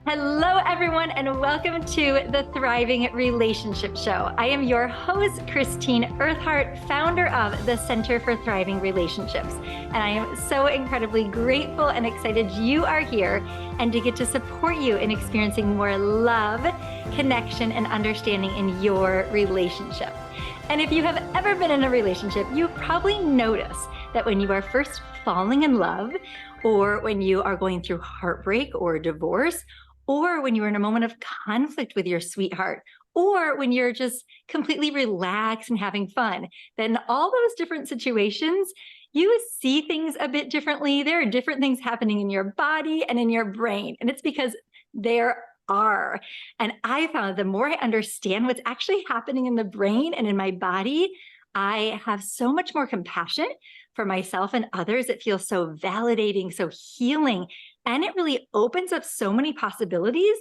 Hello, everyone, and welcome to the Thriving Relationship Show. I am your host, Christine Eartheart, founder of the Center for Thriving Relationships. And I am so incredibly grateful and excited you are here and to get to support you in experiencing more love, connection, and understanding in your relationship. And if you have ever been in a relationship, you probably notice that when you are first falling in love, or when you are going through heartbreak or divorce, or when you're in a moment of conflict with your sweetheart, or when you're just completely relaxed and having fun, then all those different situations, you see things a bit differently. There are different things happening in your body and in your brain. And it's because there are. And I found the more I understand what's actually happening in the brain and in my body, I have so much more compassion for myself and others. It feels so validating, so healing. And it really opens up so many possibilities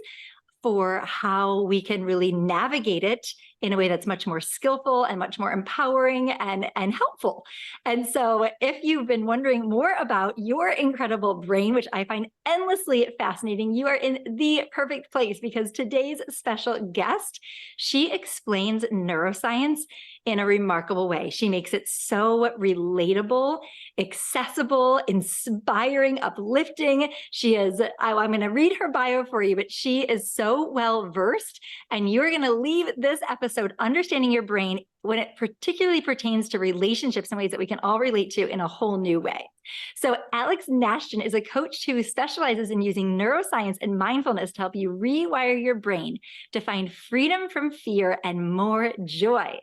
for how we can really navigate it in a way that's much more skillful and much more empowering and helpful. And so if you've been wondering more about your incredible brain, which I find endlessly fascinating, you are in the perfect place, because today's special guest, she explains neuroscience in a remarkable way. She makes it so relatable, accessible, inspiring, uplifting. She is, I'm going to read her bio for you, but she is so well versed, and you're going to leave this episode understanding your brain when it particularly pertains to relationships in ways that we can all relate to in a whole new way. So Alex Nashton is a coach who specializes in using neuroscience and mindfulness to help you rewire your brain to find freedom from fear and more joy.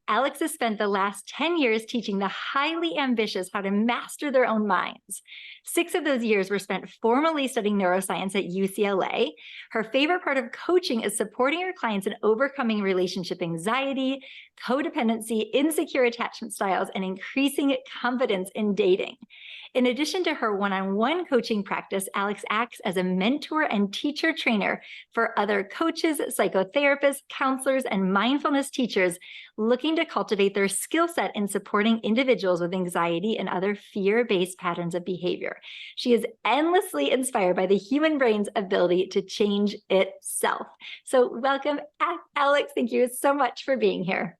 Alex has spent the last 10 years teaching the highly ambitious how to master their own minds. 6 of those years were spent formally studying neuroscience at UCLA. Her favorite part of coaching is supporting her clients in overcoming relationship anxiety, codependency, insecure attachment styles, and increasing confidence in dating. In addition to her one-on-one coaching practice, Alex acts as a mentor and teacher trainer for other coaches, psychotherapists, counselors, and mindfulness teachers looking to cultivate their skill set in supporting individuals with anxiety and other fear-based patterns of behavior. She is endlessly inspired by the human brain's ability to change itself. So welcome, Alex. Thank you so much for being here.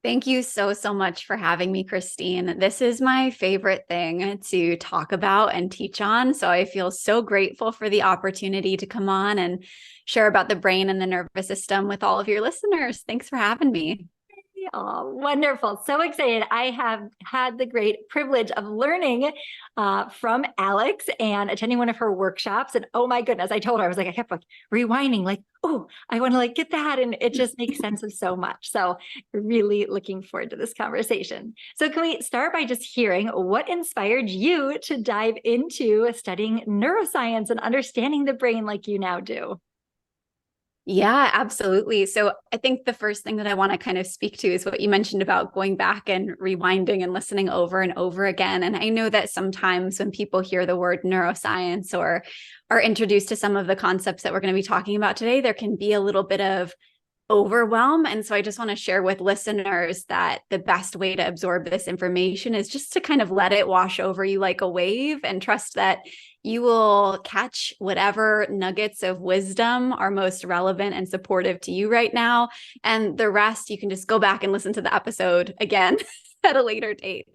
Thank you so much for having me, Christine. This is my favorite thing to talk about and teach on. So I feel so grateful for the opportunity to come on and share about the brain and the nervous system with all of your listeners. Thanks for having me. Oh, wonderful. So excited. I have had the great privilege of learning from Alex and attending one of her workshops. And oh my goodness, I told her, I was like, I kept like rewinding, like, oh, I want to like get that. And it just makes sense of so much. So really looking forward to this conversation. So can we start by just hearing what inspired you to dive into studying neuroscience and understanding the brain like you now do? Yeah, absolutely. So I think the first thing that I want to kind of speak to is what you mentioned about going back and rewinding and listening over and over again. And I know that sometimes when people hear the word neuroscience or are introduced to some of the concepts that we're going to be talking about today, there can be a little bit of overwhelm. And so I just want to share with listeners that the best way to absorb this information is just to kind of let it wash over you like a wave and trust that you will catch whatever nuggets of wisdom are most relevant and supportive to you right now. And the rest, you can just go back and listen to the episode again at a later date.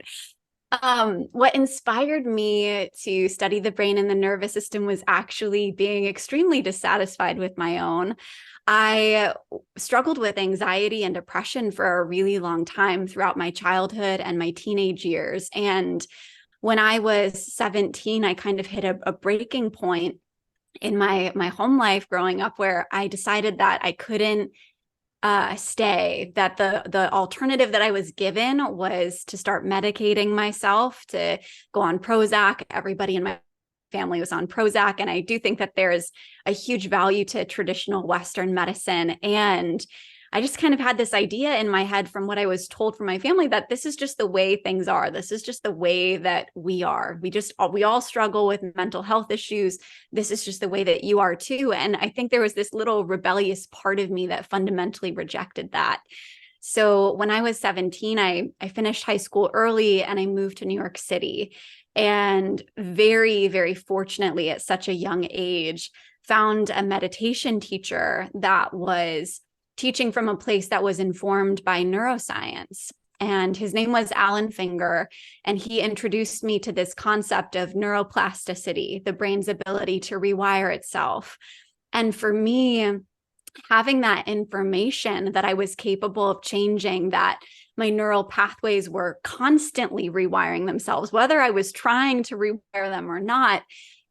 What inspired me to study the brain and the nervous system was actually being extremely dissatisfied with my own. I struggled with anxiety and depression for a really long time throughout my childhood and my teenage years. And when I was 17, I kind of hit a breaking point in my home life growing up where I decided that I couldn't stay, that the alternative that I was given was to start medicating myself, to go on Prozac. Everybody in my family was on Prozac. And I do think that there is a huge value to traditional Western medicine. And I just kind of had this idea in my head from what I was told from my family that this is just the way things are. This is just the way that we are. We all struggle with mental health issues. This is just the way that you are too. And I think there was this little rebellious part of me that fundamentally rejected that. So when I was 17, I finished high school early and I moved to New York City. And very, very fortunately, at such a young age, found a meditation teacher that was teaching from a place that was informed by neuroscience. And his name was Alan Finger. And he introduced me to this concept of neuroplasticity, the brain's ability to rewire itself. And for me, having that information that I was capable of changing, that my neural pathways were constantly rewiring themselves, whether I was trying to rewire them or not,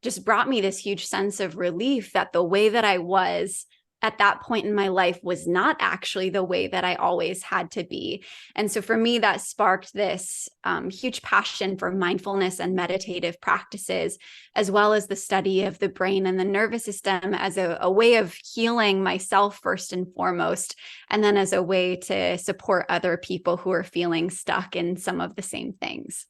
just brought me this huge sense of relief that the way that I was at that point in my life was not actually the way that I always had to be. And so for me, that sparked this huge passion for mindfulness and meditative practices, as well as the study of the brain and the nervous system as a way of healing myself first and foremost, and then as a way to support other people who are feeling stuck in some of the same things.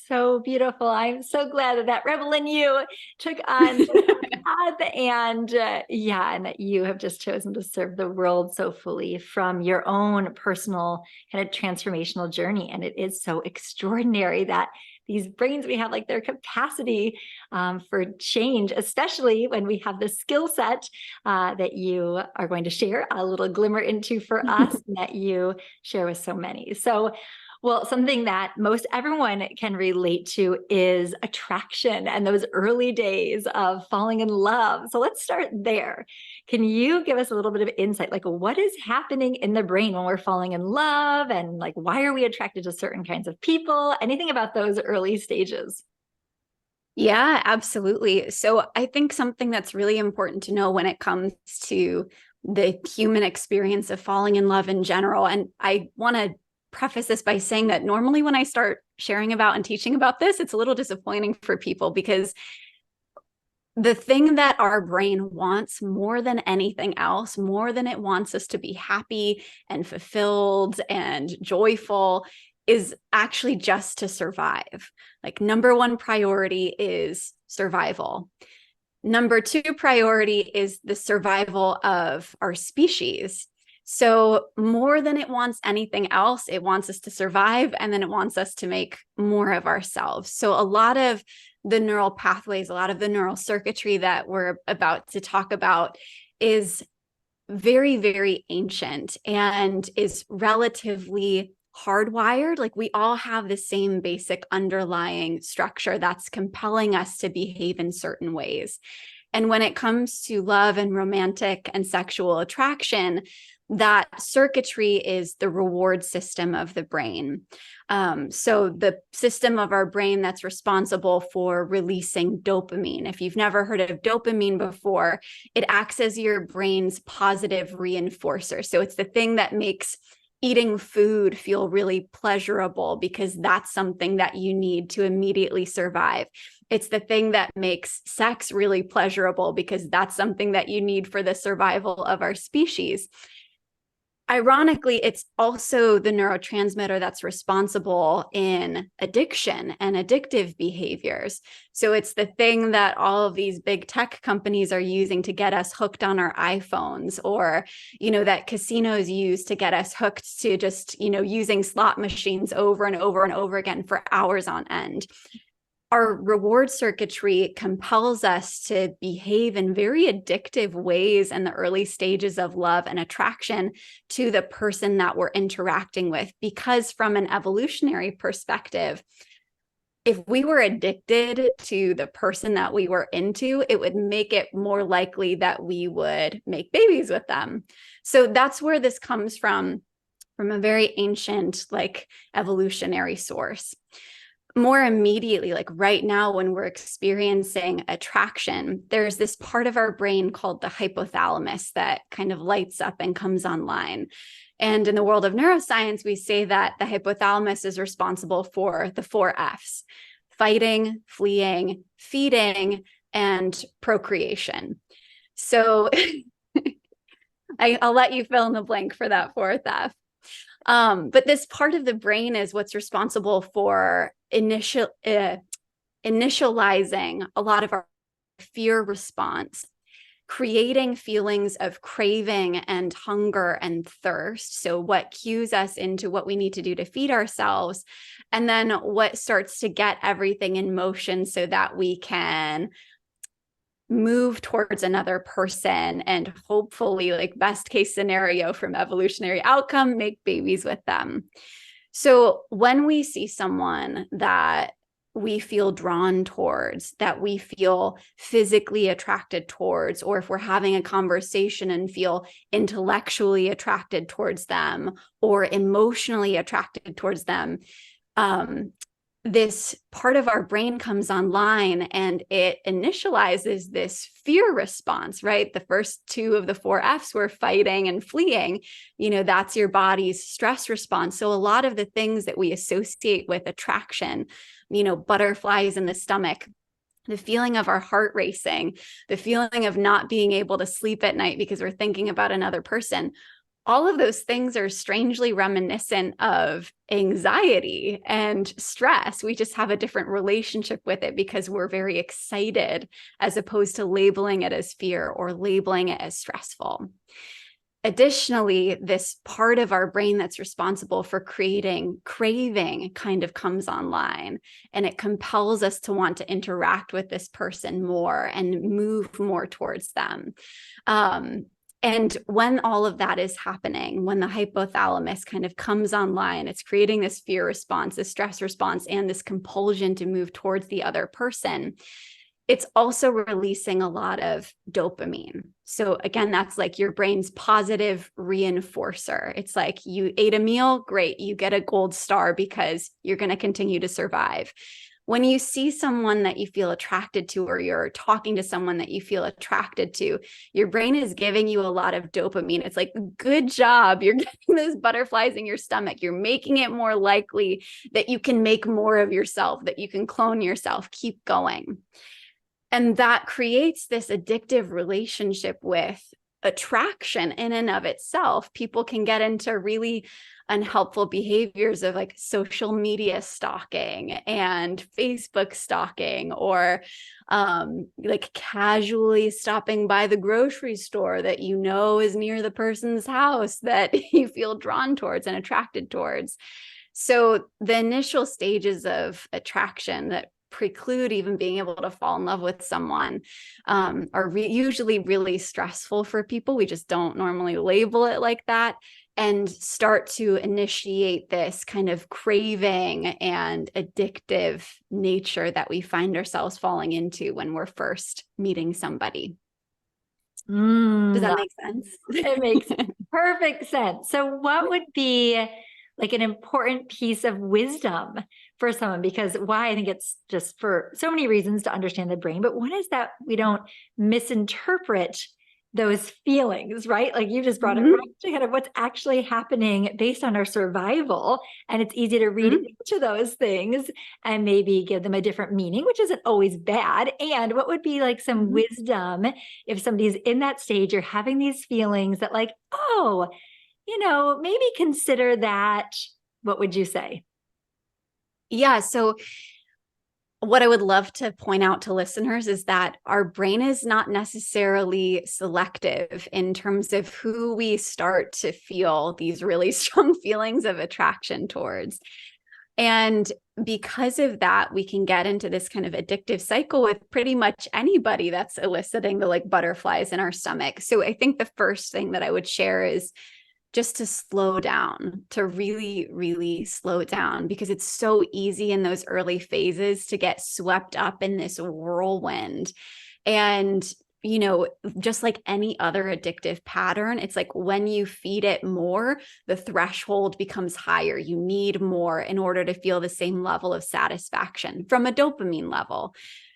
So beautiful. I'm so glad that rebel in you took on the path, and and that you have just chosen to serve the world so fully from your own personal kind of transformational journey. And it is so extraordinary that these brains we have, like their capacity for change, especially when we have the skill set that you are going to share a little glimmer into for us, and that you share with so many. So, well, something that most everyone can relate to is attraction and those early days of falling in love. So let's start there. Can you give us a little bit of insight? Like, what is happening in the brain when we're falling in love? And like, why are we attracted to certain kinds of people? Anything about those early stages? Yeah, absolutely. So I think something that's really important to know when it comes to the human experience of falling in love in general, and I want to preface this by saying that normally when I start sharing about and teaching about this, it's a little disappointing for people, because the thing that our brain wants more than anything else, more than it wants us to be happy and fulfilled and joyful, is actually just to survive. Like, number one priority is survival. Number two priority is the survival of our species. So more than it wants anything else, it wants us to survive, and then it wants us to make more of ourselves. So a lot of the neural pathways, a lot of the neural circuitry that we're about to talk about is very, very ancient and is relatively hardwired. Like, we all have the same basic underlying structure that's compelling us to behave in certain ways. And when it comes to love and romantic and sexual attraction, that circuitry is the reward system of the brain. So the system of our brain that's responsible for releasing dopamine. If you've never heard of dopamine before, it acts as your brain's positive reinforcer. So it's the thing that makes eating food feel really pleasurable, because that's something that you need to immediately survive. It's the thing that makes sex really pleasurable, because that's something that you need for the survival of our species. Ironically, it's also the neurotransmitter that's responsible in addiction and addictive behaviors. So it's the thing that all of these big tech companies are using to get us hooked on our iPhones, or, that casinos use to get us hooked to just, using slot machines over and over and over again for hours on end. Our reward circuitry compels us to behave in very addictive ways in the early stages of love and attraction to the person that we're interacting with, because from an evolutionary perspective, if we were addicted to the person that we were into, it would make it more likely that we would make babies with them. So that's where this comes from a very ancient, evolutionary source. More immediately, like right now, when we're experiencing attraction, there's this part of our brain called the hypothalamus that kind of lights up and comes online. And in the world of neuroscience, we say that the hypothalamus is responsible for the 4 F's: fighting, fleeing, feeding, and procreation. So I'll let you fill in the blank for that 4th F. But this part of the brain is what's responsible for initializing a lot of our fear response, creating feelings of craving and hunger and thirst. So what cues us into what we need to do to feed ourselves, and then what starts to get everything in motion so that we can move towards another person and hopefully, like best case scenario from evolutionary outcome, make babies with them. So when we see someone that we feel drawn towards, that we feel physically attracted towards, or if we're having a conversation and feel intellectually attracted towards them or emotionally attracted towards them, this part of our brain comes online and it initializes this fear response, right? The first two of the four F's were fighting and fleeing. That's your body's stress response. So a lot of the things that we associate with attraction, butterflies in the stomach, the feeling of our heart racing, the feeling of not being able to sleep at night because we're thinking about another person, all of those things are strangely reminiscent of anxiety and stress. We just have a different relationship with it because we're very excited, as opposed to labeling it as fear or labeling it as stressful. Additionally, this part of our brain that's responsible for creating craving kind of comes online, and it compels us to want to interact with this person more and move more towards them. And when all of that is happening, when the hypothalamus kind of comes online, it's creating this fear response, this stress response, and this compulsion to move towards the other person. It's also releasing a lot of dopamine. So again, that's like your brain's positive reinforcer. It's like you ate a meal, great, you get a gold star because you're going to continue to survive. When you see someone that you feel attracted to, or you're talking to someone that you feel attracted to, your brain is giving you a lot of dopamine. It's like, good job. You're getting those butterflies in your stomach. You're making it more likely that you can make more of yourself, that you can clone yourself. Keep going. And that creates this addictive relationship with attraction in and of itself. People can get into really unhelpful behaviors of like social media stalking and Facebook stalking, or like casually stopping by the grocery store that is near the person's house that you feel drawn towards and attracted towards. So the initial stages of attraction that preclude even being able to fall in love with someone are usually really stressful for people. We just don't normally label it like that, and start to initiate this kind of craving and addictive nature that we find ourselves falling into when we're first meeting somebody. Does that make sense? It makes perfect sense. So what would be like an important piece of wisdom for someone? Because why I think it's just for so many reasons to understand the brain, but one is that we don't misinterpret those feelings, right? Like you just brought it right to kind of what's actually happening based on our survival. And it's easy to read into those things and maybe give them a different meaning, which isn't always bad. And what would be like some wisdom if somebody's in that stage, you're having these feelings that like, oh, maybe consider that. What would you say? Yeah. So what I would love to point out to listeners is that our brain is not necessarily selective in terms of who we start to feel these really strong feelings of attraction towards. And because of that, we can get into this kind of addictive cycle with pretty much anybody that's eliciting the like butterflies in our stomach. So I think the first thing that I would share is just to slow down, to really, really slow down, because it's so easy in those early phases to get swept up in this whirlwind. And, just like any other addictive pattern, it's like when you feed it more, the threshold becomes higher. You need more in order to feel the same level of satisfaction from a dopamine level,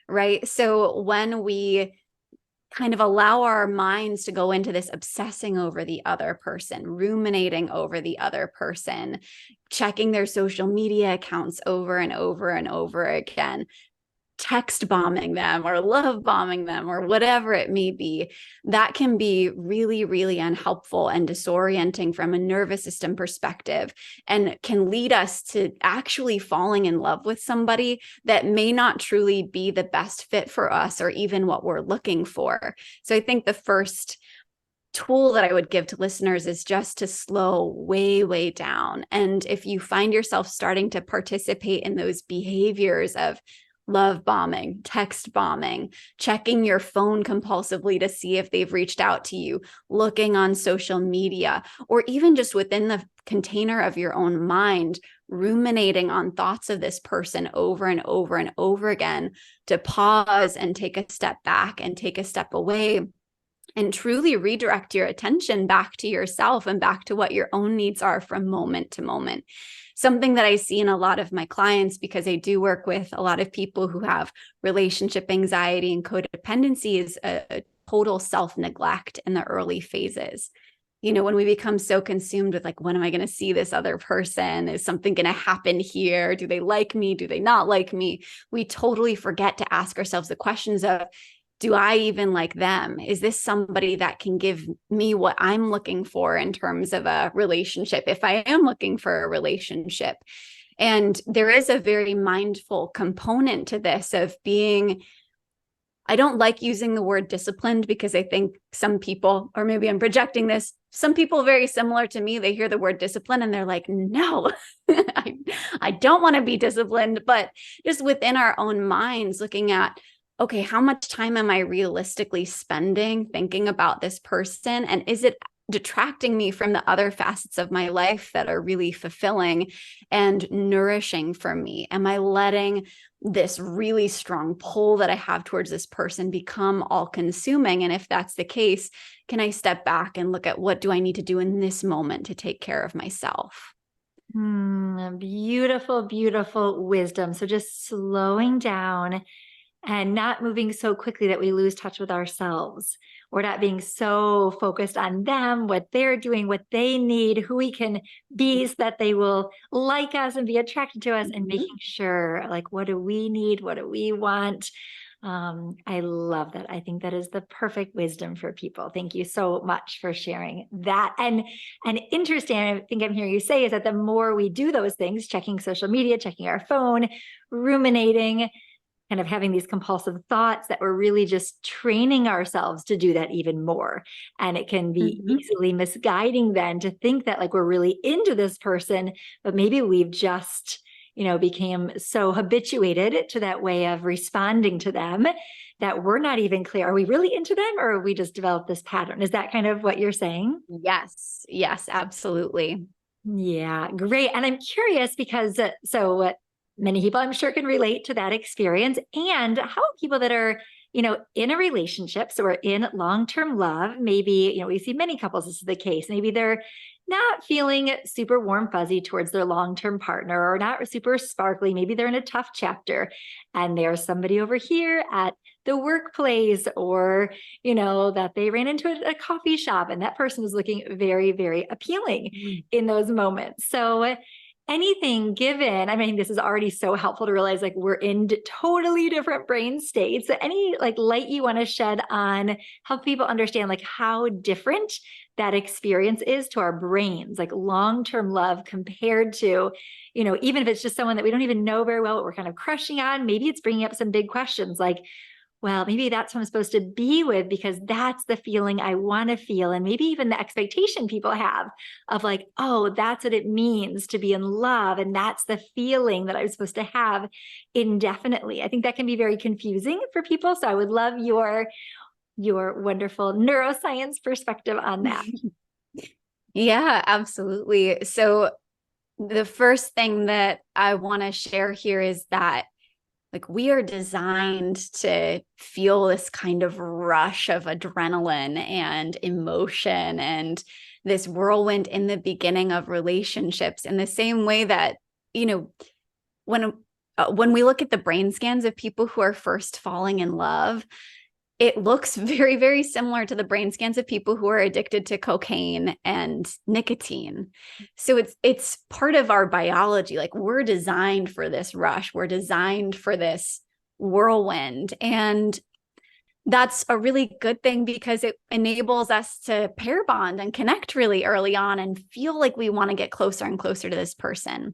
right? So when we kind of allow our minds to go into this obsessing over the other person, ruminating over the other person, checking their social media accounts over and over and over again, text bombing them or love bombing them or whatever it may be, that can be really, really unhelpful and disorienting from a nervous system perspective, and can lead us to actually falling in love with somebody that may not truly be the best fit for us or even what we're looking for. So I think the first tool that I would give to listeners is just to slow way, way down. And if you find yourself starting to participate in those behaviors of love bombing, text bombing, checking your phone compulsively to see if they've reached out to you, looking on social media, or even just within the container of your own mind, ruminating on thoughts of this person over and over and over again, to pause and take a step back and take a step away and truly redirect your attention back to yourself and back to what your own needs are from moment to moment. Something that I see in a lot of my clients, because I do work with a lot of people who have relationship anxiety and codependency, is a total self-neglect in the early phases. When we become so consumed with like, when am I going to see this other person? Is something going to happen here? Do they like me? Do they not like me? We totally forget to ask ourselves the questions of, do I even like them? Is this somebody that can give me what I'm looking for in terms of a relationship, if I am looking for a relationship? And there is a very mindful component to this of being, I don't like using the word disciplined, because I think some people, or maybe I'm projecting this, some people very similar to me, they hear the word discipline and they're like, no, I don't want to be disciplined. But just within our own minds, looking at, okay, how much time am I realistically spending thinking about this person? And is it detracting me from the other facets of my life that are really fulfilling and nourishing for me? Am I letting this really strong pull that I have towards this person become all consuming? And if that's the case, can I step back and look at, what do I need to do in this moment to take care of myself? Beautiful, beautiful wisdom. So just slowing down and not moving so quickly that we lose touch with ourselves, or not being so focused on them, what they're doing, what they need, who we can be so that they will like us and be attracted to us, and making sure, like, what do we need? What do we want? I love that. I think that is the perfect wisdom for people. Thank you so much for sharing that. And interesting, I think I'm hearing you say, is that the more we do those things, checking social media, checking our phone, ruminating, kind of having these compulsive thoughts, that we're really just training ourselves to do that even more. And it can be easily misguiding then to think that like we're really into this person, but maybe we've just, became so habituated to that way of responding to them that we're not even clear. Are we really into them, or we just developed this pattern? Is that kind of what you're saying? Yes, absolutely. Yeah, great. And I'm curious because many people I'm sure can relate to that experience. And how about people that are, in a relationship, so we're in long-term love, maybe, we see many couples, this is the case. Maybe they're not feeling super warm, fuzzy towards their long-term partner, or not super sparkly. Maybe they're in a tough chapter, and there's somebody over here at the workplace, or, that they ran into a coffee shop, and that person is looking very, very appealing in those moments. So anything given, I mean, this is already so helpful to realize like we're in totally different brain states. So any like light you want to shed on help people understand like how different that experience is to our brains, like long-term love compared to, even if it's just someone that we don't even know very well, but we're kind of crushing on, maybe it's bringing up some big questions like, well, maybe that's who I'm supposed to be with because that's the feeling I want to feel. And maybe even the expectation people have of like, oh, that's what it means to be in love. And that's the feeling that I'm supposed to have indefinitely. I think that can be very confusing for people. So I would love your wonderful neuroscience perspective on that. Yeah, absolutely. So the first thing that I want to share here is that like we are designed to feel this kind of rush of adrenaline and emotion and this whirlwind in the beginning of relationships, in the same way that, when we look at the brain scans of people who are first falling in love, it looks very, very similar to the brain scans of people who are addicted to cocaine and nicotine. So it's part of our biology. Like we're designed for this rush. We're designed for this whirlwind. And that's a really good thing because it enables us to pair bond and connect really early on and feel like we want to get closer and closer to this person.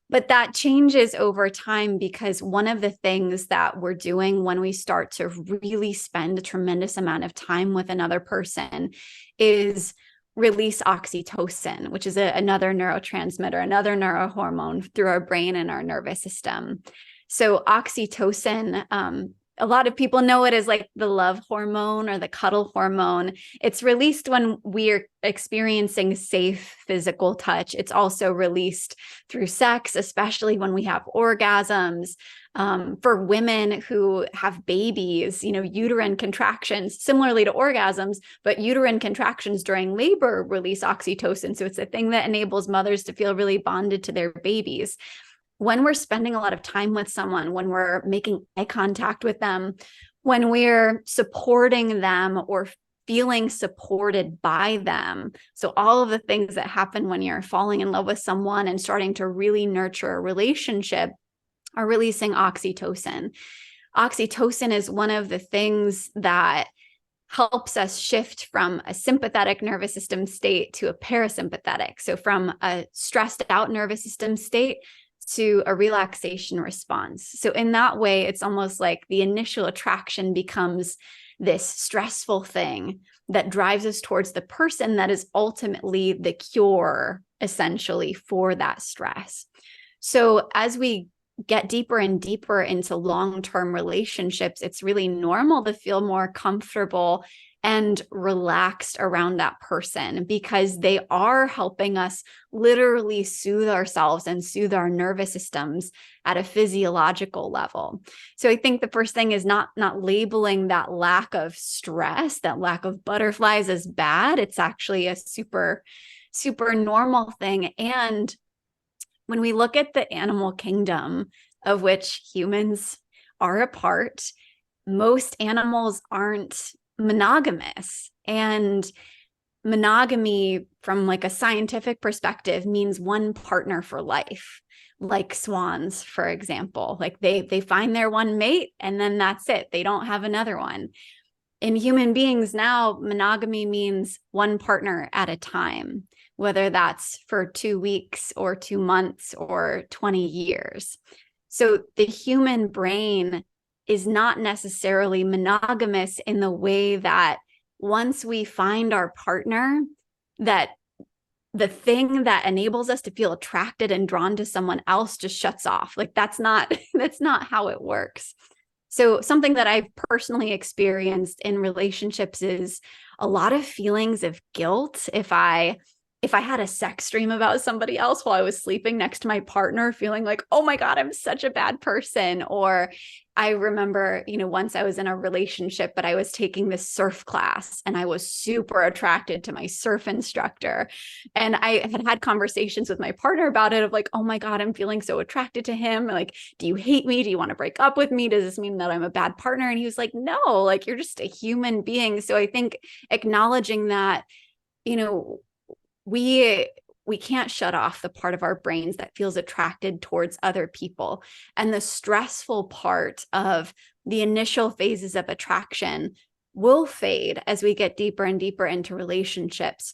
But that changes over time because one of the things that we're doing when we start to really spend a tremendous amount of time with another person is release oxytocin, which is another neurotransmitter, another neurohormone through our brain and our nervous system. So oxytocin, a lot of people know it as like the love hormone or the cuddle hormone. It's released when we're experiencing safe physical touch. It's also released through sex, especially when we have orgasms. For women who have babies, uterine contractions, similarly to orgasms, but uterine contractions during labor release oxytocin. So it's a thing that enables mothers to feel really bonded to their babies. When we're spending a lot of time with someone, when we're making eye contact with them, when we're supporting them or feeling supported by them. So all of the things that happen when you're falling in love with someone and starting to really nurture a relationship are releasing oxytocin. Oxytocin is one of the things that helps us shift from a sympathetic nervous system state to a parasympathetic. So from a stressed out nervous system state to a relaxation response. So in that way, it's almost like the initial attraction becomes this stressful thing that drives us towards the person that is ultimately the cure, essentially, for that stress. So as we get deeper and deeper into long-term relationships, it's really normal to feel more comfortable and relaxed around that person because they are helping us literally soothe ourselves and soothe our nervous systems at a physiological level. So I think the first thing is not labeling that lack of stress, that lack of butterflies as bad. It's actually a super, super normal thing. And when we look at the animal kingdom, of which humans are a part, most animals aren't monogamous. And monogamy, from like a scientific perspective, means one partner for life, like swans, for example. Like they find their one mate and then that's it. They don't have another one. In human beings now, monogamy means one partner at a time, whether that's for 2 weeks or 2 months or 20 years. So the human brain is not necessarily monogamous in the way that once we find our partner, that the thing that enables us to feel attracted and drawn to someone else just shuts off. Like that's not how it works. So something that I've personally experienced in relationships is a lot of feelings of guilt if I had a sex dream about somebody else while I was sleeping next to my partner, feeling like, oh my God, I'm such a bad person. Or I remember, once I was in a relationship, but I was taking this surf class and I was super attracted to my surf instructor. And I had conversations with my partner about it of like, oh my God, I'm feeling so attracted to him. Like, do you hate me? Do you want to break up with me? Does this mean that I'm a bad partner? And he was like, no, like you're just a human being. So I think acknowledging that, we can't shut off the part of our brains that feels attracted towards other people. And the stressful part of the initial phases of attraction will fade as we get deeper and deeper into relationships.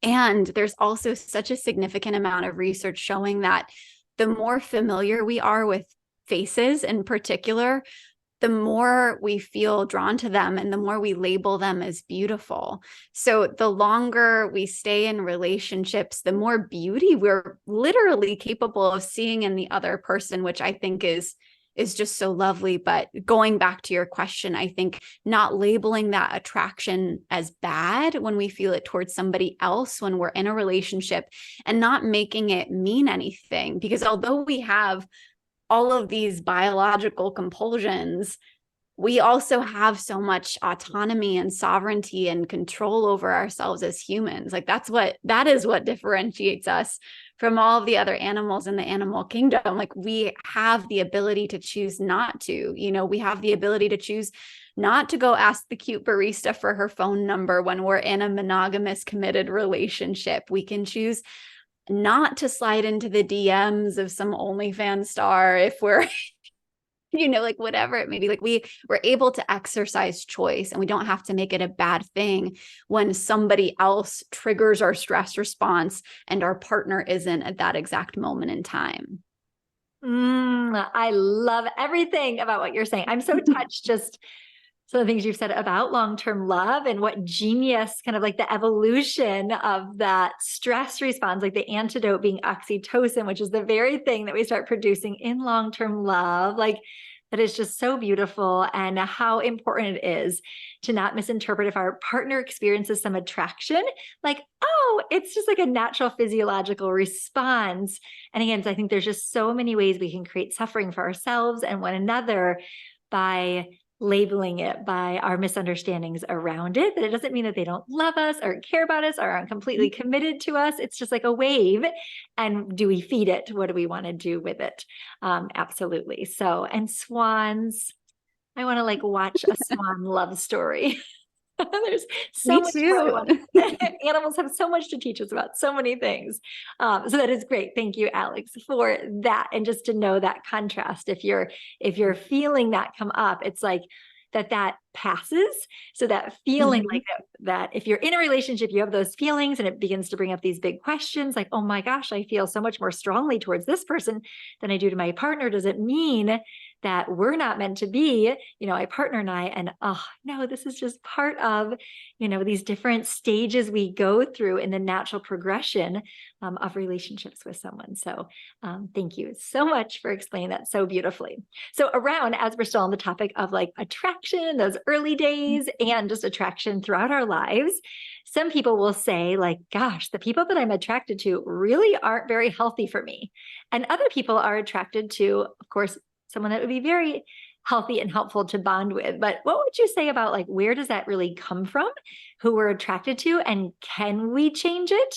And there's also such a significant amount of research showing that the more familiar we are with faces in particular, the more we feel drawn to them and the more we label them as beautiful. So the longer we stay in relationships, the more beauty we're literally capable of seeing in the other person, which I think is just so lovely. But going back to your question, I think not labeling that attraction as bad when we feel it towards somebody else when we're in a relationship and not making it mean anything. Because although we have all of these biological compulsions, we also have so much autonomy and sovereignty and control over ourselves as humans. Like that is what differentiates us from all of the other animals in the animal kingdom. Like we have the ability to choose not to, we have the ability to choose not to go ask the cute barista for her phone number when we're in a monogamous committed relationship. We can choose not to slide into the DMs of some OnlyFans star if we're, like whatever it may be. Like we're able to exercise choice and we don't have to make it a bad thing when somebody else triggers our stress response and our partner isn't at that exact moment in time. I love everything about what you're saying. I'm so touched just some of the things you've said about long-term love and what genius, kind of like the evolution of that stress response, like the antidote being oxytocin, which is the very thing that we start producing in long-term love. Like, that is just so beautiful, and how important it is to not misinterpret if our partner experiences some attraction, like, oh, it's just like a natural physiological response. And again, I think there's just so many ways we can create suffering for ourselves and one another by labeling it by our misunderstandings around it. That it doesn't mean that they don't love us or care about us or aren't completely committed to us. It's just like a wave. And do we feed it? What do we want to do with it? Absolutely. So, and swans, I want to like watch a swan love story. There's so Me much too. more. Animals have so much to teach us about so many things. So that is great. Thank you, Alex, for that. And just to know that contrast, if you're feeling that come up, it's like that passes. So that feeling like that if you're in a relationship, you have those feelings and it begins to bring up these big questions like, oh my gosh, I feel so much more strongly towards this person than I do to my partner. Does it mean that we're not meant to be, my partner and I? And oh no, this is just part of, these different stages we go through in the natural progression of relationships with someone. So thank you so much for explaining that so beautifully. So as we're still on the topic of like attraction, those early days, and just attraction throughout our lives, some people will say like, gosh, the people that I'm attracted to really aren't very healthy for me. And other people are attracted to, of course, someone that would be very healthy and helpful to bond with. But what would you say about like, where does that really come from, who we're attracted to, and can we change it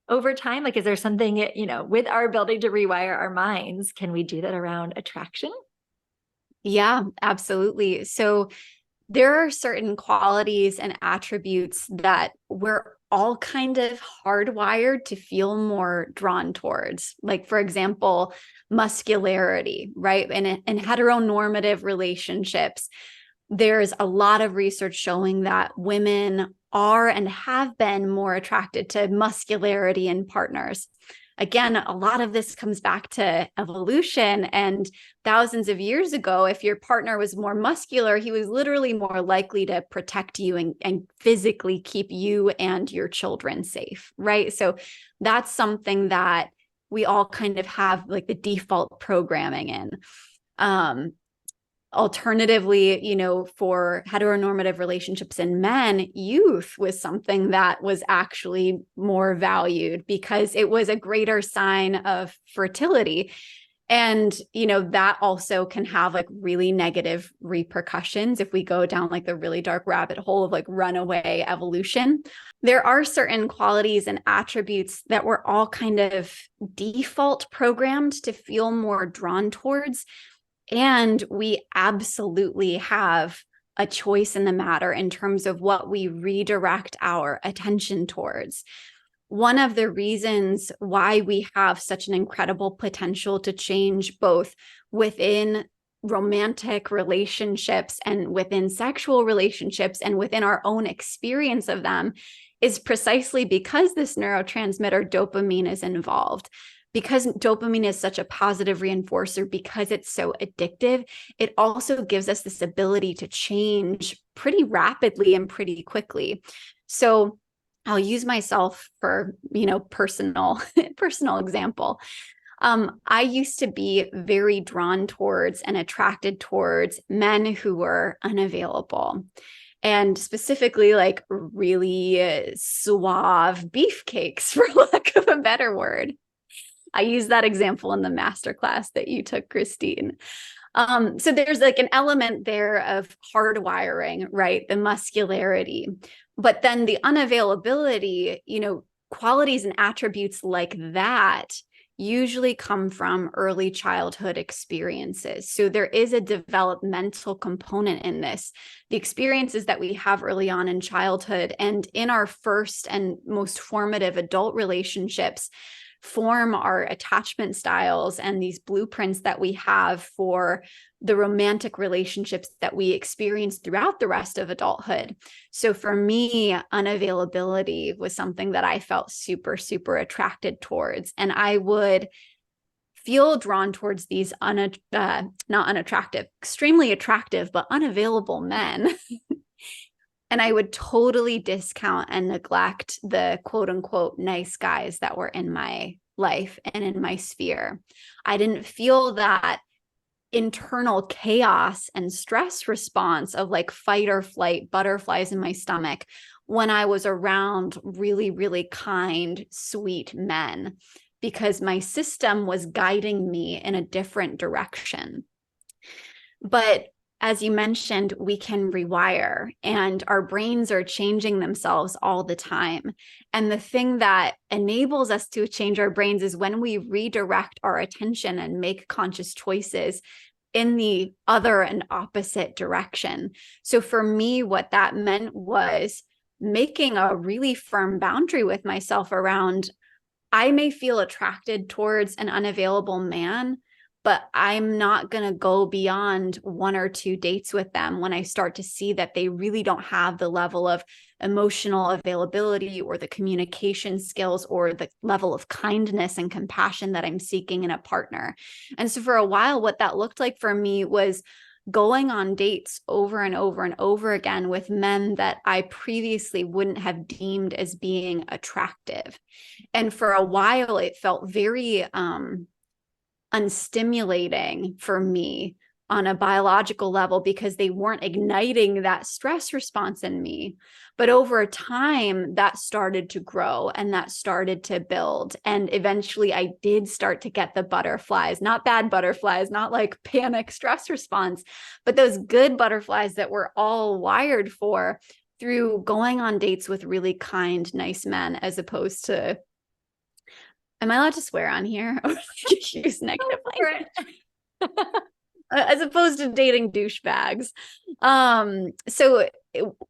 over time? Like, is there something, with our ability to rewire our minds, can we do that around attraction? Yeah, absolutely. So there are certain qualities and attributes that we're all kind of hardwired to feel more drawn towards. Like, for example, muscularity, right? In heteronormative relationships, there's a lot of research showing that women are and have been more attracted to muscularity in partners. Again, a lot of this comes back to evolution, and thousands of years ago, if your partner was more muscular, he was literally more likely to protect you and physically keep you and your children safe, right? So that's something that we all kind of have like the default programming in. Alternatively, for heteronormative relationships in men, youth was something that was actually more valued because it was a greater sign of fertility. And, that also can have like really negative repercussions if we go down like the really dark rabbit hole of like runaway evolution. There are certain qualities and attributes that we're all kind of default programmed to feel more drawn towards. And we absolutely have a choice in the matter in terms of what we redirect our attention towards. One of the reasons why we have such an incredible potential to change both within romantic relationships and within sexual relationships and within our own experience of them is precisely because this neurotransmitter dopamine is involved. Because dopamine is such a positive reinforcer, because it's so addictive, it also gives us this ability to change pretty rapidly and pretty quickly. So I'll use myself for, personal example. I used to be very drawn towards and attracted towards men who were unavailable. And specifically like really suave beefcakes, for lack of a better word. I use that example in the masterclass that you took, Christine. So there's like an element there of hardwiring, right? The muscularity, but then the unavailability, qualities and attributes like that usually come from early childhood experiences. So there is a developmental component in this. The experiences that we have early on in childhood and in our first and most formative adult relationships form our attachment styles and these blueprints that we have for the romantic relationships that we experience throughout the rest of adulthood. So for me, unavailability was something that I felt super, super attracted towards. And I would feel drawn towards these not unattractive, extremely attractive, but unavailable men. And I would totally discount and neglect the quote unquote nice guys that were in my life and in my sphere. I didn't feel that internal chaos and stress response of like fight or flight, butterflies in my stomach when I was around really, really kind, sweet men, because my system was guiding me in a different direction. But as you mentioned, we can rewire, and our brains are changing themselves all the time. And the thing that enables us to change our brains is when we redirect our attention and make conscious choices in the other and opposite direction. So for me, what that meant was making a really firm boundary with myself around, I may feel attracted towards an unavailable man, but I'm not going to go beyond 1 or 2 dates with them when I start to see that they really don't have the level of emotional availability or the communication skills or the level of kindness and compassion that I'm seeking in a partner. And so for a while, what that looked like for me was going on dates over and over and over again with men that I previously wouldn't have deemed as being attractive. And for a while, it felt very unstimulating for me on a biological level because they weren't igniting that stress response in me. But over time, that started to grow and that started to build. And eventually I did start to get the butterflies, not bad butterflies, not like panic stress response, but those good butterflies that we're all wired for through going on dates with really kind, nice men, as opposed to, am I allowed to swear on here or use negative language? As opposed to dating douchebags. So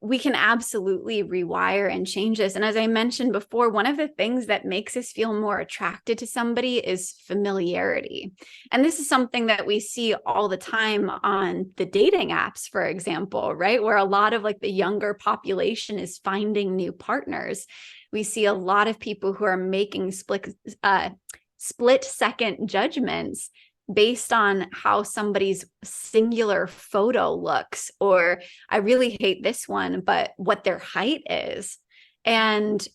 we can absolutely rewire and change this. And as I mentioned before, one of the things that makes us feel more attracted to somebody is familiarity. And this is something that we see all the time on the dating apps, for example, right? Where a lot of like the younger population is finding new partners. We see a lot of people who are making split second judgments based on how somebody's singular photo looks, or I really hate this one, but what their height is. And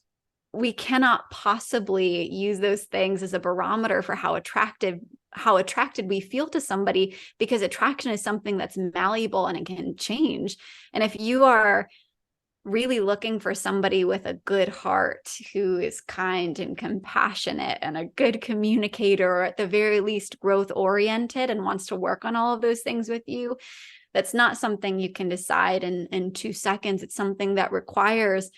we cannot possibly use those things as a barometer for how attracted we feel to somebody, because attraction is something that's malleable and it can change. And if you are really looking for somebody with a good heart who is kind and compassionate and a good communicator, or at the very least growth oriented and wants to work on all of those things with you, that's not something you can decide in 2 seconds. It's something that requires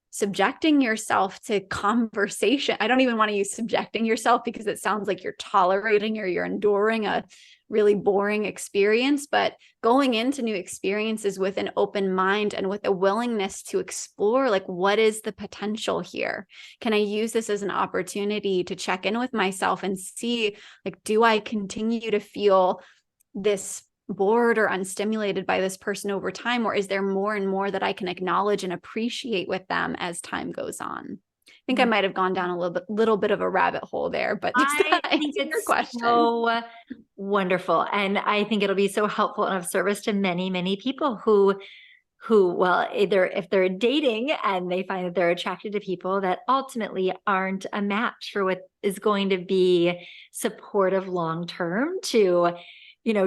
subjecting yourself to conversation. I don't even want to use subjecting yourself because it sounds like you're tolerating or you're enduring a really boring experience, but going into new experiences with an open mind and with a willingness to explore, like, what is the potential here? Can I use this as an opportunity to check in with myself and see, like, do I continue to feel this bored or unstimulated by this person over time? Or is there more and more that I can acknowledge and appreciate with them as time goes on? I think I might have gone down a little bit of a rabbit hole there, but I think it's question. So wonderful. And I think it'll be so helpful and of service to many, many people who, well, either if they're dating and they find that they're attracted to people that ultimately aren't a match for what is going to be supportive long-term, to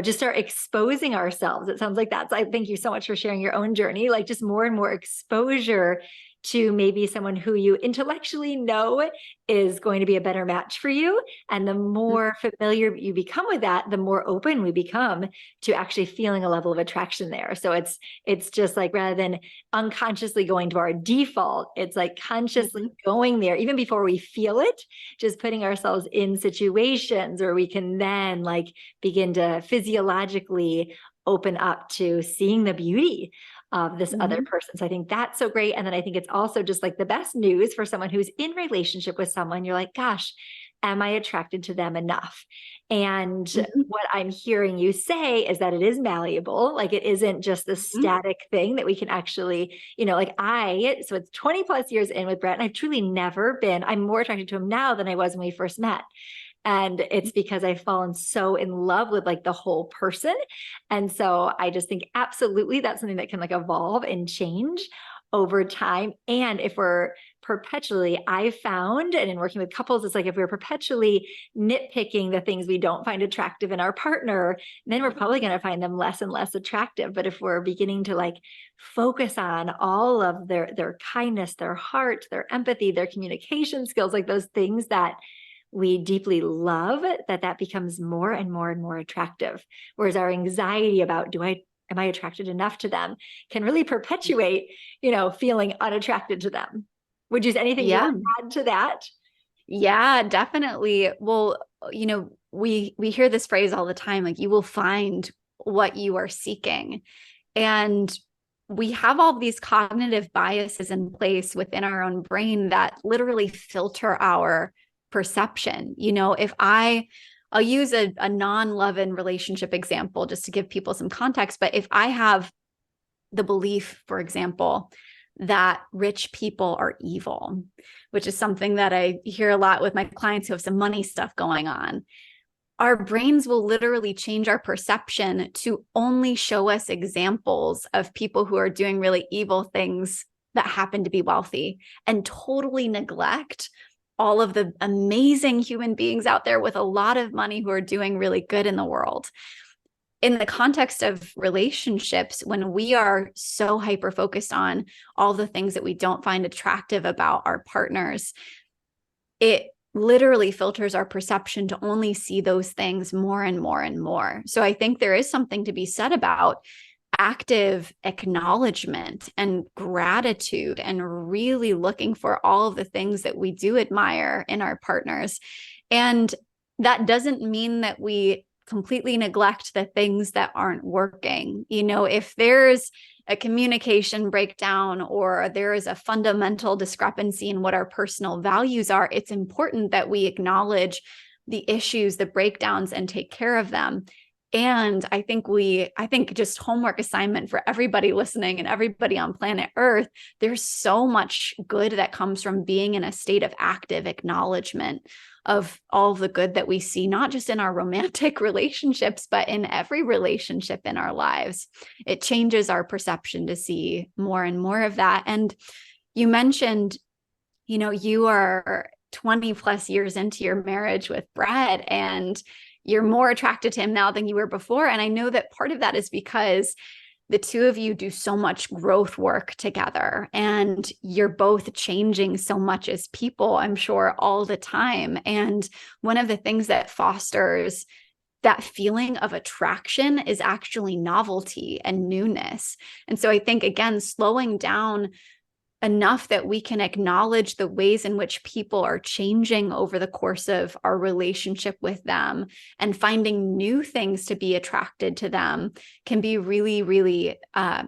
just start exposing ourselves. It sounds like that's, I thank you so much for sharing your own journey, like just more and more exposure to maybe someone who you intellectually know is going to be a better match for you. And the more familiar you become with that, the more open we become to actually feeling a level of attraction there. So it's just like, rather than unconsciously going to our default, it's like consciously going there, even before we feel it, just putting ourselves in situations where we can then like begin to physiologically open up to seeing the beauty of this other person. So I think that's so great. And then I think it's also just like the best news for someone who's in relationship with someone. You're like, gosh, am I attracted to them enough? And what I'm hearing you say is that it is malleable. Like, it isn't just the static thing that we can actually, so it's 20 plus years in with Brett, and I've truly never been, I'm more attracted to him now than I was when we first met. And it's because I've fallen so in love with like the whole person. And so I just think absolutely that's something that can like evolve and change over time. And if we're perpetually, I found, and in working with couples, it's like if we're perpetually nitpicking the things we don't find attractive in our partner, then we're probably going to find them less and less attractive. But if we're beginning to like focus on all of their kindness, their heart, their empathy, their communication skills, like those things that we deeply love, that becomes more and more and more attractive. Whereas our anxiety about am I attracted enough to them can really perpetuate, feeling unattracted to them. Would you say anything you want to add to that? Yeah, definitely. Well, we hear this phrase all the time, like you will find what you are seeking. And we have all these cognitive biases in place within our own brain that literally filter our perception. If I'll use a non-love and relationship example just to give people some context, but if I have the belief, for example, that rich people are evil, which is something that I hear a lot with my clients who have some money stuff going on, our brains will literally change our perception to only show us examples of people who are doing really evil things that happen to be wealthy and totally neglect all of the amazing human beings out there with a lot of money who are doing really good in the world. In the context of relationships, when we are so hyper-focused on all the things that we don't find attractive about our partners, it literally filters our perception to only see those things more and more and more. So I think there is something to be said about active acknowledgement and gratitude and really looking for all of the things that we do admire in our partners. And that doesn't mean that we completely neglect the things that aren't working. If there's a communication breakdown or there is a fundamental discrepancy in what our personal values are, it's important that we acknowledge the issues, the breakdowns, and take care of them. And I think just homework assignment for everybody listening and everybody on planet Earth, there's so much good that comes from being in a state of active acknowledgement of all the good that we see, not just in our romantic relationships, but in every relationship in our lives. It changes our perception to see more and more of that. And you mentioned, you are 20 plus years into your marriage with Brett, and you're more attracted to him now than you were before. And I know that part of that is because the two of you do so much growth work together and you're both changing so much as people, I'm sure, all the time. And one of the things that fosters that feeling of attraction is actually novelty and newness. And so I think, again, slowing down enough that we can acknowledge the ways in which people are changing over the course of our relationship with them and finding new things to be attracted to them can be really, really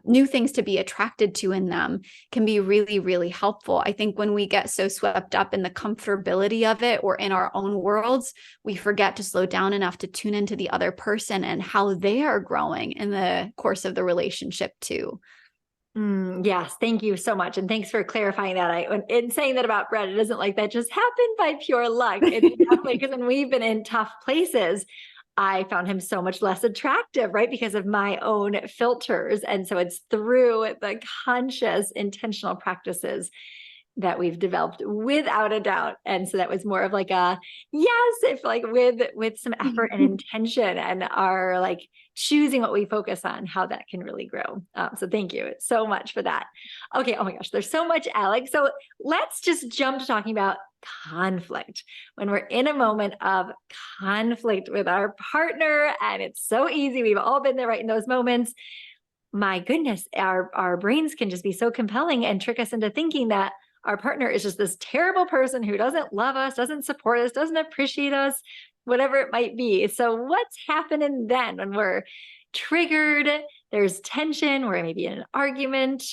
new things to be attracted to in them can be really, really helpful. I think when we get so swept up in the comfortability of it or in our own worlds, we forget to slow down enough to tune into the other person and how they are growing in the course of the relationship too. Yes, thank you so much. And thanks for clarifying that. In saying that about Brett, it isn't like that just happened by pure luck. It's definitely because when we've been in tough places, I found him so much less attractive, right? Because of my own filters. And so it's through the conscious, intentional practices that we've developed without a doubt. And so that was more of like a, yes, if like with some effort and intention and our like choosing what we focus on, how that can really grow. So thank you so much for that. Okay. Oh my gosh, there's so much, Alex. So let's just jump to talking about conflict. When we're in a moment of conflict with our partner, and it's so easy, we've all been there right in those moments. My goodness, our brains can just be so compelling and trick us into thinking that our partner is just this terrible person who doesn't love us, doesn't support us, doesn't appreciate us, whatever it might be. So what's happening then when we're triggered, there's tension, we're maybe in an argument?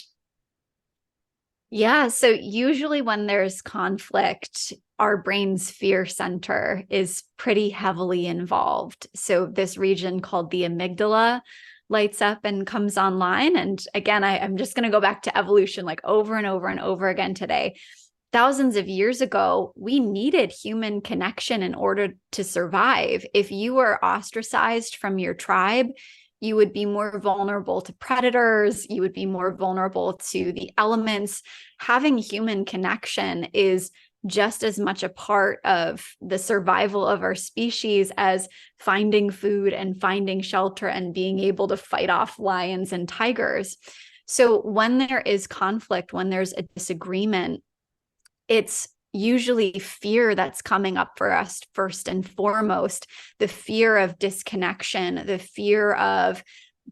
Yeah. So usually when there's conflict, our brain's fear center is pretty heavily involved. So this region called the amygdala lights up and comes online. And again, I'm just going to go back to evolution like over and over and over again today. thousands of years ago, we needed human connection in order to survive. If you were ostracized from your tribe, you would be more vulnerable to predators. You would be more vulnerable to the elements. Having human connection is just as much a part of the survival of our species as finding food and finding shelter and being able to fight off lions and tigers. So when there is conflict, when there's a disagreement, it's usually fear that's coming up for us first and foremost, the fear of disconnection, the fear of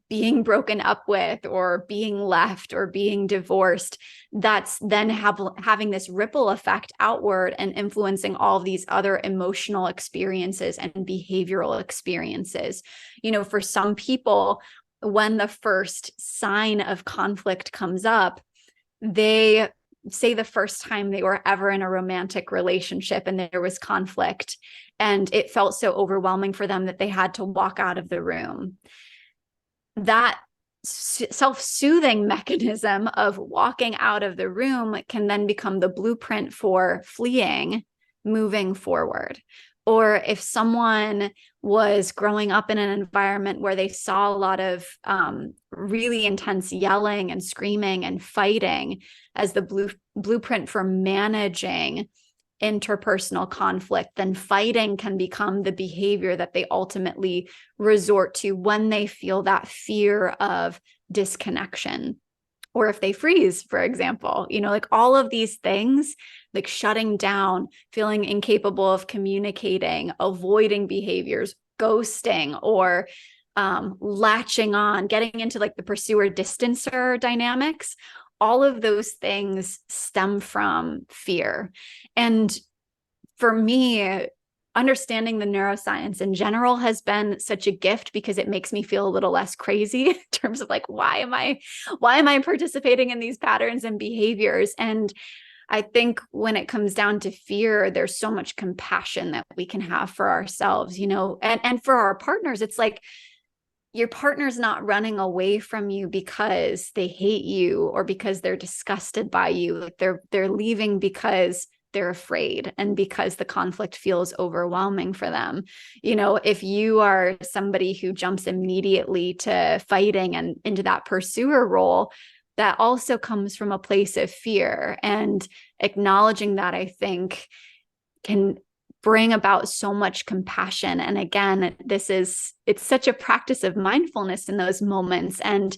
being broken up with or being left or being divorced. That's then having this ripple effect outward and influencing all of these other emotional experiences and behavioral experiences. You know, for some people, when the first sign of conflict comes up, they say the first time they were ever in a romantic relationship and there was conflict and it felt so overwhelming for them that they had to walk out of the room. That self-soothing mechanism of walking out of the room can then become the blueprint for fleeing, moving forward. Or if someone was growing up in an environment where they saw a lot of really intense yelling and screaming and fighting as the blueprint for managing interpersonal conflict, then fighting can become the behavior that they ultimately resort to when they feel that fear of disconnection. Or if they freeze, for example, you know, like all of these things, like shutting down, feeling incapable of communicating, avoiding behaviors, ghosting, or latching on, getting into like the pursuer distancer dynamics, all of those things stem from fear. And for me, understanding the neuroscience in general has been such a gift because it makes me feel a little less crazy in terms of like, why am I participating in these patterns and behaviors? And I think when it comes down to fear, there's so much compassion that we can have for ourselves, you know, and for our partners. It's like your partner's not running away from you because they hate you or because they're disgusted by you. Like they're leaving because they're afraid and because the conflict feels overwhelming for them. You know, if you are somebody who jumps immediately to fighting and into that pursuer role, that also comes from a place of fear. And acknowledging that, I think, can bring about so much compassion. And again, it's such a practice of mindfulness in those moments and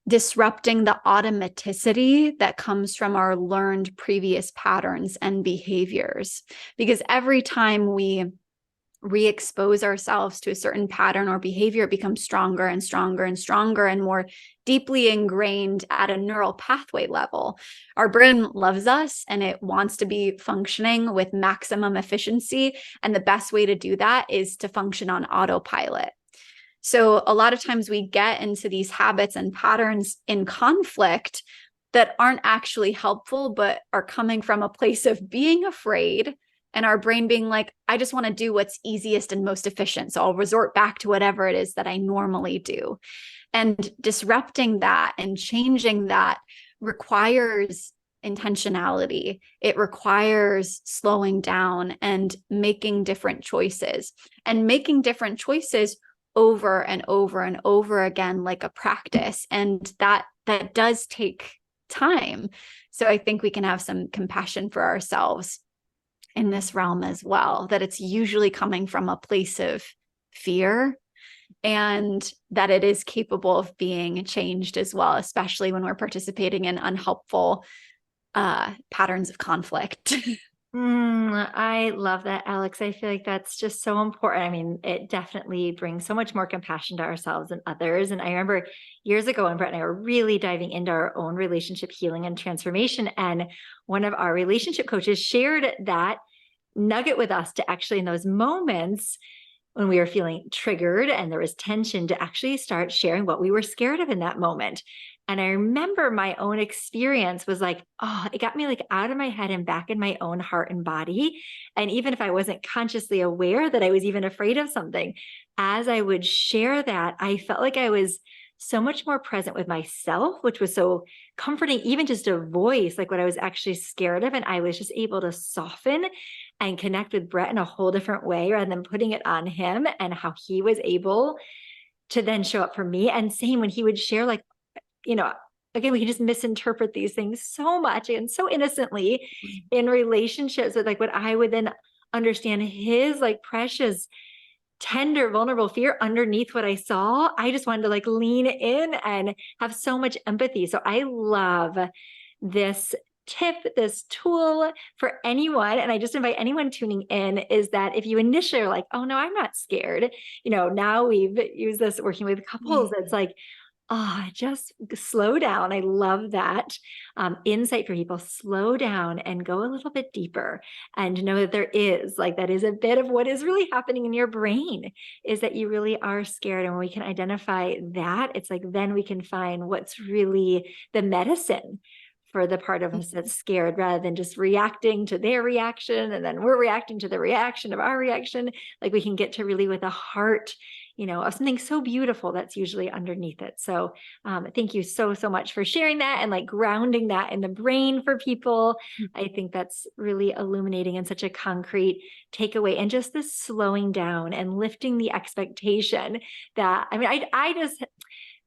disrupting the automaticity that comes from our learned previous patterns and behaviors. Because every time we re-expose ourselves to a certain pattern or behavior, it becomes stronger and stronger and stronger and more deeply ingrained at a neural pathway level. Our brain loves us and it wants to be functioning with maximum efficiency. And the best way to do that is to function on autopilot. So a lot of times we get into these habits and patterns in conflict that aren't actually helpful, but are coming from a place of being afraid and our brain being like, I just want to do what's easiest and most efficient. So I'll resort back to whatever it is that I normally do. And disrupting that and changing that requires intentionality. It requires slowing down and making different choices, and making different choices over and over and over again, like a practice. And that does take time. So I think we can have some compassion for ourselves in this realm as well, that it's usually coming from a place of fear and that it is capable of being changed as well, especially when we're participating in unhelpful patterns of conflict. I love that, Alex. I feel like that's just so important. I mean, it definitely brings so much more compassion to ourselves and others. And I remember years ago when Brett and I were really diving into our own relationship healing and transformation. And one of our relationship coaches shared that nugget with us to actually, in those moments when we were feeling triggered and there was tension, to actually start sharing what we were scared of in that moment. And I remember my own experience was like, oh, it got me like out of my head and back in my own heart and body. And even if I wasn't consciously aware that I was even afraid of something, as I would share that, I felt like I was so much more present with myself, which was so comforting, even just a voice, like what I was actually scared of. And I was just able to soften and connect with Brett in a whole different way rather than putting it on him, and how he was able to then show up for me. And same when he would share, like, again, we can just misinterpret these things so much and so innocently in relationships with like what I would then understand his like precious, tender, vulnerable fear underneath what I saw. I just wanted to like lean in and have so much empathy. So I love this tip, this tool for anyone. And I just invite anyone tuning in, is that if you initially are like, oh no, I'm not scared. Now we've used this working with couples. It's like, just slow down. I love that insight for people. Slow down and go a little bit deeper, and know that that is a bit of what is really happening in your brain, is that you really are scared. And when we can identify that, it's like, then we can find what's really the medicine for the part of us that's scared, rather than just reacting to their reaction. And then we're reacting to the reaction of our reaction. Like we can get to really with a heart, of something so beautiful that's usually underneath it. So thank you so, so much for sharing that and like grounding that in the brain for people. I think that's really illuminating and such a concrete takeaway, and just this slowing down and lifting the expectation that, I just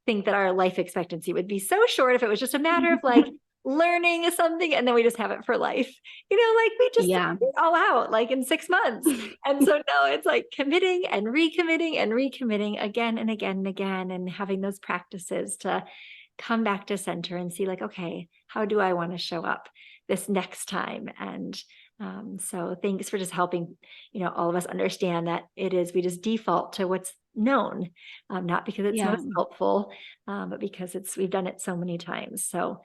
think that our life expectancy would be so short if it was just a matter of like learning something and then we just have it for life, like we just figure it all out like in 6 months. And so no, it's like committing and recommitting again and again and again, and having those practices to come back to center and see like, okay, how do I want to show up this next time? And so thanks for just helping, all of us understand that we just default to what's known, not because it's most helpful, but because we've done it so many times. So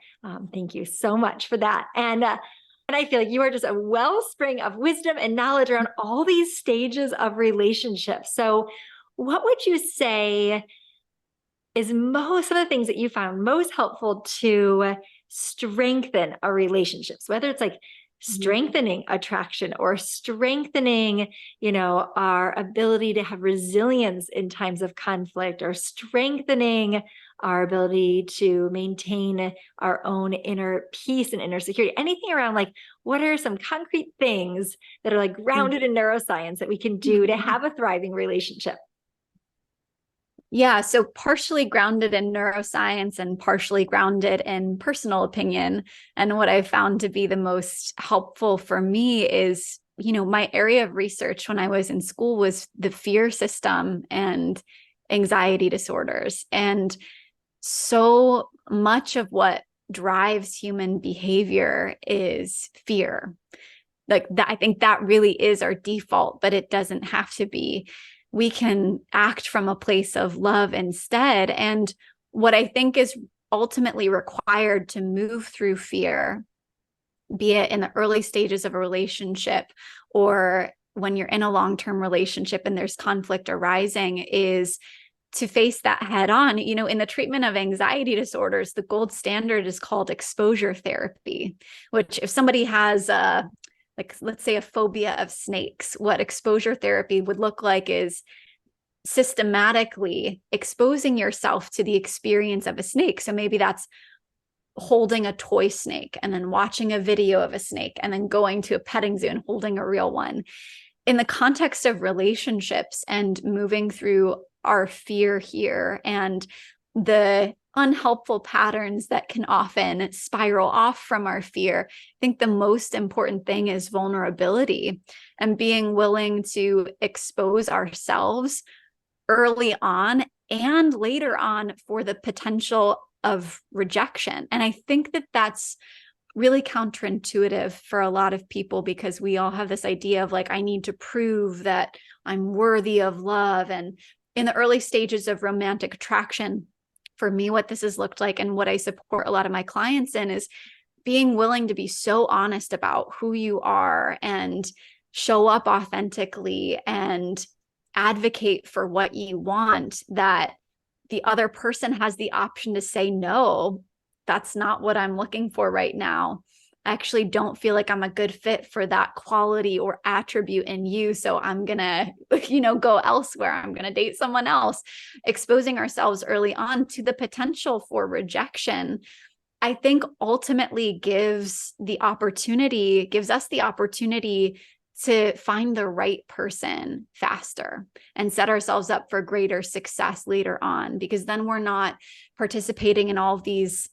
thank you so much for that. And I feel like you are just a wellspring of wisdom and knowledge around all these stages of relationships. So what would you say is most of the things that you found most helpful to strengthen our relationships, whether it's like strengthening attraction or strengthening, our ability to have resilience in times of conflict, or strengthening our ability to maintain our own inner peace and inner security? Anything around like, what are some concrete things that are like grounded in neuroscience that we can do to have a thriving relationship? Yeah, so partially grounded in neuroscience and partially grounded in personal opinion. And what I found to be the most helpful for me is, my area of research when I was in school was the fear system and anxiety disorders. And so much of what drives human behavior is fear. Like that, I think that really is our default, but it doesn't have to be. We can act from a place of love instead. And what I think is ultimately required to move through fear, be it in the early stages of a relationship or when you're in a long-term relationship and there's conflict arising, is to face that head on. In the treatment of anxiety disorders, the gold standard is called exposure therapy, which if somebody has like, let's say a phobia of snakes, what exposure therapy would look like is systematically exposing yourself to the experience of a snake. So maybe that's holding a toy snake and then watching a video of a snake and then going to a petting zoo and holding a real one. In the context of relationships and moving through our fear here and the unhelpful patterns that can often spiral off from our fear, I think the most important thing is vulnerability and being willing to expose ourselves early on and later on for the potential of rejection. And I think that that's really counterintuitive for a lot of people, because we all have this idea of like, I need to prove that I'm worthy of love. And in the early stages of romantic attraction, for me, what this has looked like and what I support a lot of my clients in is being willing to be so honest about who you are and show up authentically and advocate for what you want, that the other person has the option to say, no, that's not what I'm looking for right now. actually don't feel like I'm a good fit for that quality or attribute in you. So I'm going to, go elsewhere. I'm going to date someone else. Exposing ourselves early on to the potential for rejection, I think ultimately gives us the opportunity to find the right person faster and set ourselves up for greater success later on, because then we're not participating in all of these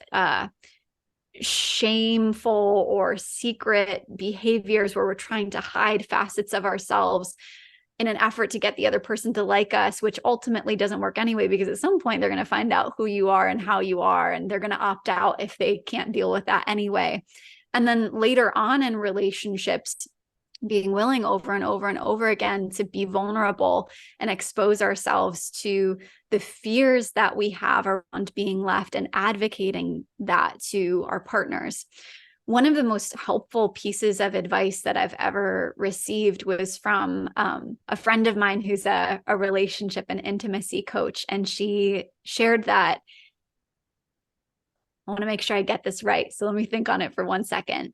shameful or secret behaviors where we're trying to hide facets of ourselves in an effort to get the other person to like us, which ultimately doesn't work anyway, because at some point they're going to find out who you are and how you are, and they're going to opt out if they can't deal with that anyway. And then later on in relationships, being willing over and over and over again to be vulnerable and expose ourselves to the fears that we have around being left, and advocating that to our partners. One of the most helpful pieces of advice that I've ever received was from a friend of mine who's a relationship and intimacy coach. And she shared that, I want to make sure I get this right, so let me think on it for 1 second.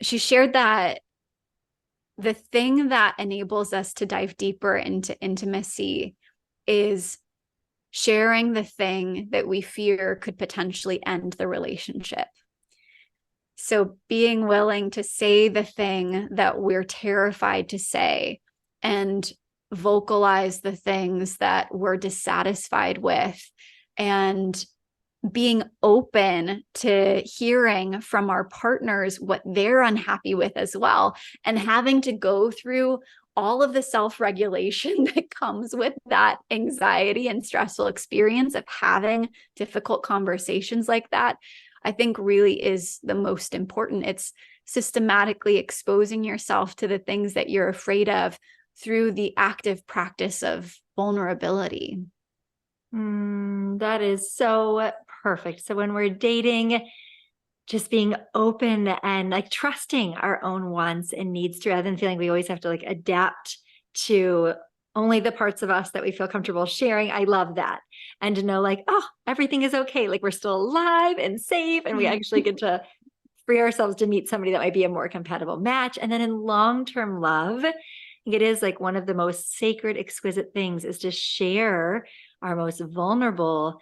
She shared that the thing that enables us to dive deeper into intimacy is sharing the thing that we fear could potentially end the relationship. So being willing to say the thing that we're terrified to say, and vocalize the things that we're dissatisfied with, and being open to hearing from our partners what they're unhappy with as well, and having to go through all of the self-regulation that comes with that anxiety and stressful experience of having difficult conversations like that, I think really is the most important. It's systematically exposing yourself to the things that you're afraid of through the active practice of vulnerability. That is so perfect. So when we're dating, just being open and like trusting our own wants and needs to, rather than feeling we always have to like adapt to only the parts of us that we feel comfortable sharing. I love that. And to know like, oh, everything is okay. Like we're still alive and safe, and we actually get to free ourselves to meet somebody that might be a more compatible match. And then in long-term love, it is like one of the most sacred, exquisite things is to share our most vulnerable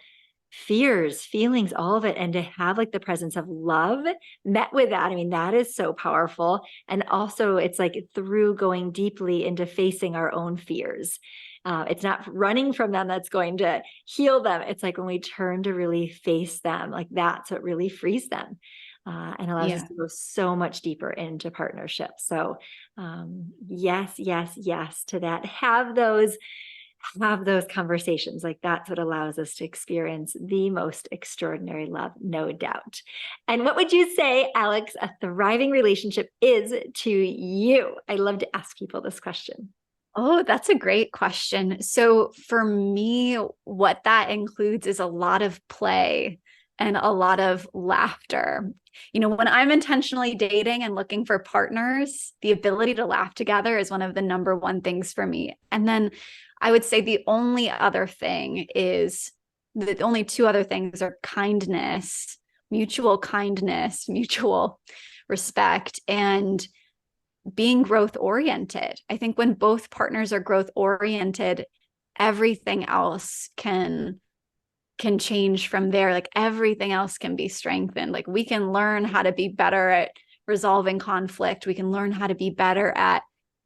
fears, feelings, all of it. And to have like the presence of love met with that. I mean, that is so powerful. And also it's like through going deeply into facing our own fears. It's not running from them that's going to heal them. It's like when we turn to really face them, like that's what really frees them. And allows us to go so much deeper into partnership. So yes to that. Have those conversations. Like that's what allows us to experience the most extraordinary love, no doubt. And what would you say, Alex, a thriving relationship is to you? I love to ask people this question. Oh, that's a great question. So for me, what that includes is a lot of play and a lot of laughter. When I'm intentionally dating and looking for partners, the ability to laugh together is one of the number one things for me. And then I would say the only two other things are kindness, mutual respect, and being growth oriented. I think when both partners are growth oriented, everything else can change from there. Like everything else can be strengthened. Like we can learn how to be better at resolving conflict. We can learn how to be better at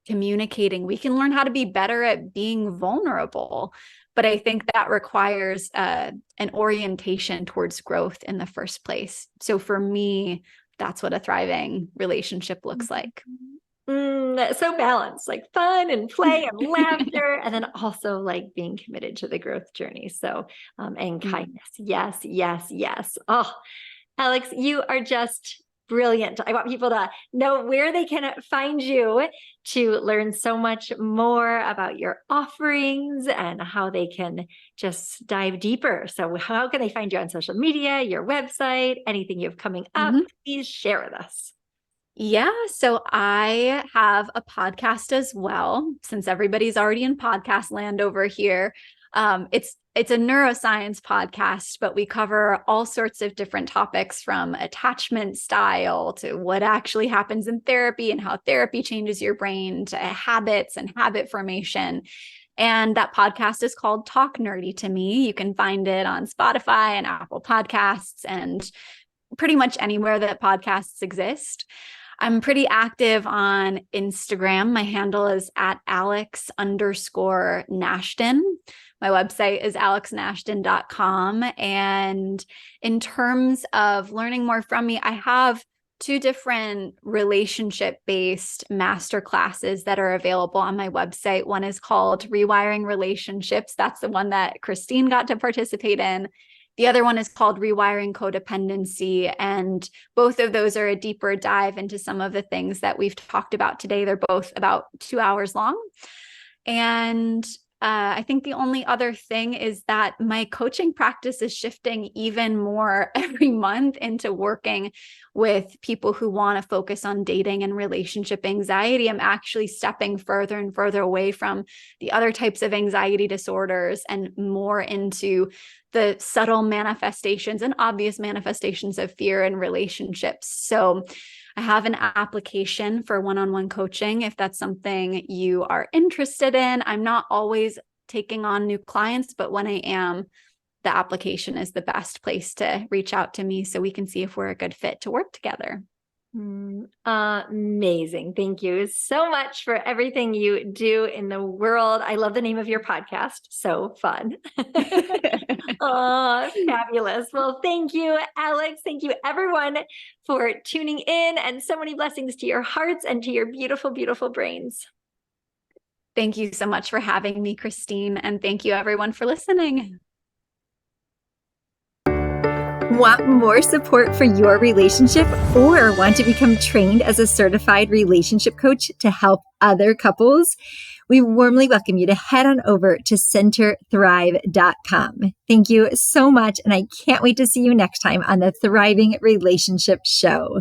communicating. We can learn how to be better at being vulnerable. But I think that requires an orientation towards growth in the first place. So for me, that's what a thriving relationship looks like. So balanced, like fun and play and laughter, and then also like being committed to the growth journey. So, and kindness. Yes. Oh, Alex, you are just brilliant. I want people to know where they can find you to learn so much more about your offerings and how they can just dive deeper. So how can they find you on social media, your website, anything you have coming up? Please share with us. Yeah. So I have a podcast as well, since everybody's already in podcast land over here. It's it's a neuroscience podcast, but we cover all sorts of different topics from attachment style to what actually happens in therapy and how therapy changes your brain to habits and habit formation. And that podcast is called Talk Nerdy to Me. You can find it on Spotify and Apple Podcasts and pretty much anywhere that podcasts exist. I'm pretty active on Instagram. My handle is at Alex_Nashton. My website is alexnashton.com. And in terms of learning more from me, I have 2 different relationship-based master classes that are available on my website. One is called Rewiring Relationships. That's the one that Christine got to participate in. The other one is called Rewiring Codependency. And both of those are a deeper dive into some of the things that we've talked about today. They're both about 2 hours long. And I think the only other thing is that my coaching practice is shifting even more every month into working with people who want to focus on dating and relationship anxiety. I'm actually stepping further and further away from the other types of anxiety disorders and more into the subtle manifestations and obvious manifestations of fear in relationships. So I have an application for one-on-one coaching if that's something you are interested in. I'm not always taking on new clients, but when I am, the application is the best place to reach out to me so we can see if we're a good fit to work together. Amazing. Thank you so much for everything you do in the world. I love the name of your podcast. So fun. Oh, fabulous. Well, thank you, Alex. Thank you, everyone, for tuning in, and so many blessings to your hearts and to your beautiful, beautiful brains. Thank you so much for having me, Christine. And thank you, everyone, for listening. Want more support for your relationship or want to become trained as a certified relationship coach to help other couples? We warmly welcome you to head on over to centerthrive.com. Thank you so much, and I can't wait to see you next time on the Thriving Relationship Show.